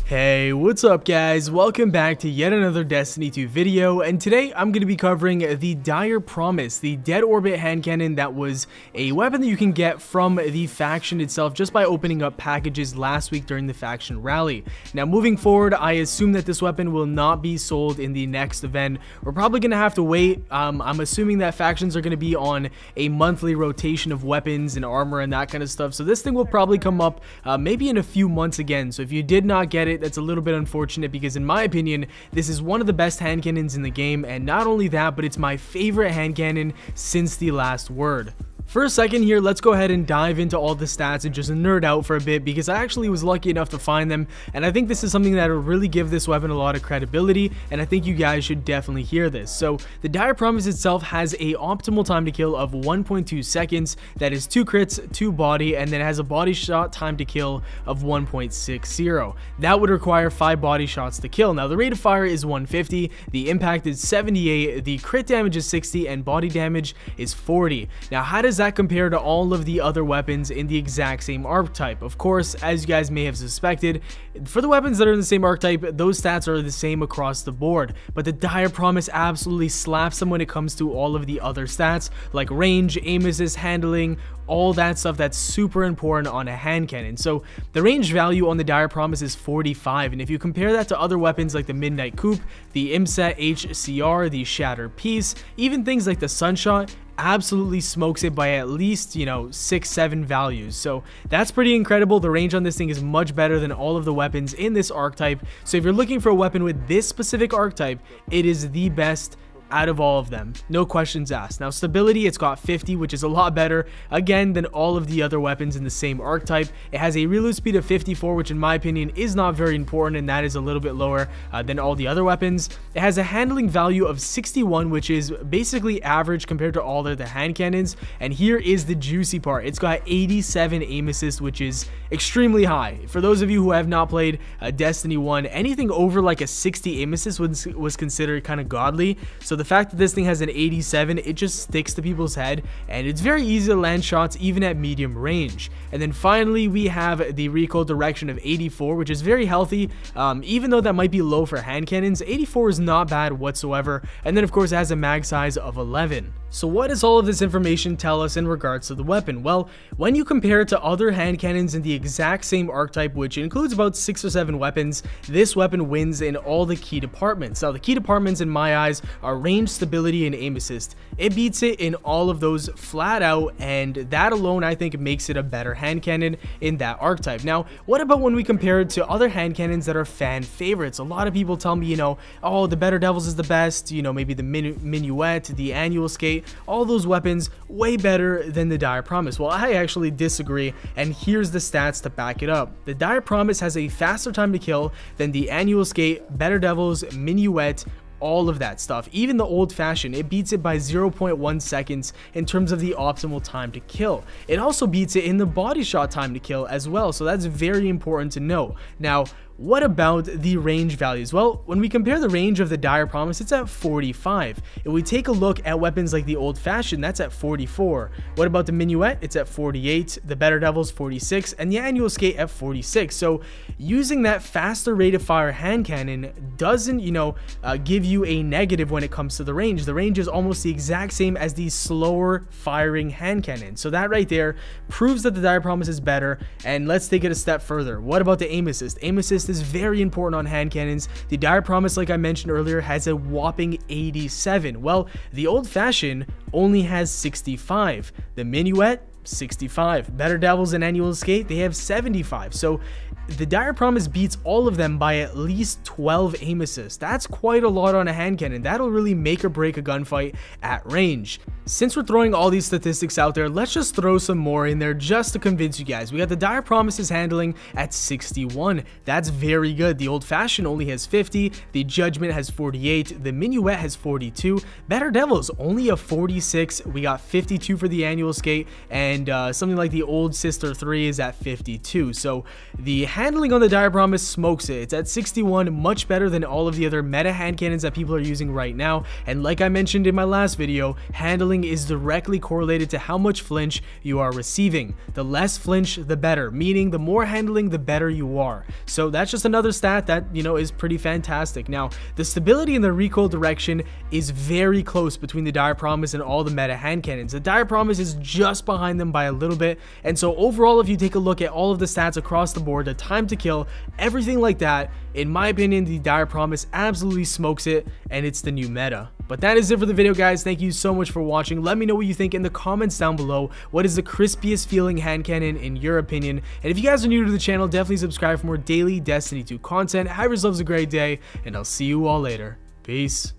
Hey, what's up guys? Welcome back to yet another Destiny 2 video, and today I'm going to be covering the Dire Promise, the dead orbit hand cannon that was a weapon that you can get from the faction itself just by opening up packages last week during the faction rally. Now moving forward, I assume that this weapon will not be sold in the next event. We're probably going to have to wait. I'm assuming that factions are going to be on a monthly rotation of weapons and armor and that kind of stuff, so this thing will probably come up maybe in a few months again. So if you did not get it, that's a little bit unfortunate, because in my opinion this is one of the best hand cannons in the game, and not only that, but it's my favorite hand cannon since the last word. For a second here, let's go ahead and dive into all the stats and just nerd out for a bit, because I actually was lucky enough to find them, and I think this is something that will really give this weapon a lot of credibility, and I think you guys should definitely hear this. So the Dire Promise itself has a optimal time to kill of 1.2 seconds, that is 2 crits, 2 body, and then it has a body shot time to kill of 1.60. That would require 5 body shots to kill. Now the rate of fire is 150, the impact is 78, the crit damage is 60, and body damage is 40. Now how does that compare to all of the other weapons in the exact same archetype? Of course, as you guys may have suspected, for the weapons that are in the same archetype, those stats are the same across the board, but the Dire Promise absolutely slaps them when it comes to all of the other stats like range, aim assist, handling, all that stuff that's super important on a hand cannon. So the range value on the Dire Promise is 45, and if you compare that to other weapons like the nKuch, the IMSET HCR, the Shatter Piece, even things like the Sunshot, absolutely smokes it by at least, 6-7 values. So that's pretty incredible. The range on this thing is much better than all of the weapons in this archetype. So if you're looking for a weapon with this specific archetype, it is the best out of all of them, no questions asked. Now stability, it's got 50, which is a lot better again than all of the other weapons in the same archetype. It has a reload speed of 54, which in my opinion is not very important, and that is a little bit lower than all the other weapons. It has a handling value of 61, which is basically average compared to all of the hand cannons. And here is the juicy part: it's got 87 aim assist, which is extremely high. For those of you who have not played Destiny 1, anything over like a 60 aim assist was considered kind of godly. So the fact that this thing has an 87, it just sticks to people's head, and it's very easy to land shots even at medium range. And then finally we have the recoil direction of 84, which is very healthy. Even though that might be low for hand cannons, 84 is not bad whatsoever. And then of course it has a mag size of 11. So what does all of this information tell us in regards to the weapon? Well, when you compare it to other hand cannons in the exact same archetype, which includes about 6 or 7 weapons, this weapon wins in all the key departments. Now the key departments in my eyes are range, stability, and aim assist. It beats it in all of those flat out, and that alone I think makes it a better hand cannon in that archetype. Now what about when we compare it to other hand cannons that are fan favorites? A lot of people tell me, oh, the Better Devils is the best, maybe the Minuet, the Annual Skate, all those weapons way better than the Dire Promise. Well, I actually disagree, and here's the stats to back it up. The Dire Promise has a faster time to kill than the Annual Skate, Better Devils, Minuet, all of that stuff. Even the Old Fashioned, it beats it by 0.1 seconds in terms of the optimal time to kill. It also beats it in the body shot time to kill as well, so that's very important to know. Now what about the range values? Well, when we compare the range of the Dire Promise, it's at 45. If we take a look at weapons like the Old Fashioned, that's at 44. What about the Minuet? It's at 48, the Better Devils 46, and the Annual Skate at 46. So using that faster rate of fire hand cannon doesn't, give you a negative when it comes to the range. The range is almost the exact same as the slower firing hand cannon. So that right there proves that the Dire Promise is better. And let's take it a step further. What about the aim assist? Aim assist is very important on hand cannons. The Dire Promise, like I mentioned earlier, has a whopping 87. Well, the Old Fashioned only has 65. The Minuet, 65. Better Devils and Annual Skate, they have 75. So the Dire Promise beats all of them by at least 12 aim assists. That's quite a lot on a hand cannon. That'll really make or break a gunfight at range. Since we're throwing all these statistics out there, let's just throw some more in there just to convince you guys. We got the Dire Promise's handling at 61. That's very good. The Old Fashioned only has 50. The Judgment has 48. The Minuet has 42. Better Devils only a 46. We got 52 for the Annual Skate, and something like the Old Sister 3 is at 52. So the handling on the Dire Promise smokes it. It's at 61, much better than all of the other meta hand cannons that people are using right now. And like I mentioned in my last video, handling handling is directly correlated to how much flinch you are receiving. The less flinch, the better, meaning the more handling, the better you are. So that's just another stat that, is pretty fantastic. Now, the stability in the recoil direction is very close between the Dire Promise and all the meta hand cannons. The Dire Promise is just behind them by a little bit, and so overall, if you take a look at all of the stats across the board, the time to kill, everything like that, in my opinion, the Dire Promise absolutely smokes it, and it's the new meta. But that is it for the video, guys. Thank you so much for watching. Let me know what you think in the comments down below. What is the crispiest feeling hand cannon in your opinion? And if you guys are new to the channel, definitely subscribe for more daily Destiny 2 content. Have yourselves a great day, and I'll see you all later. Peace.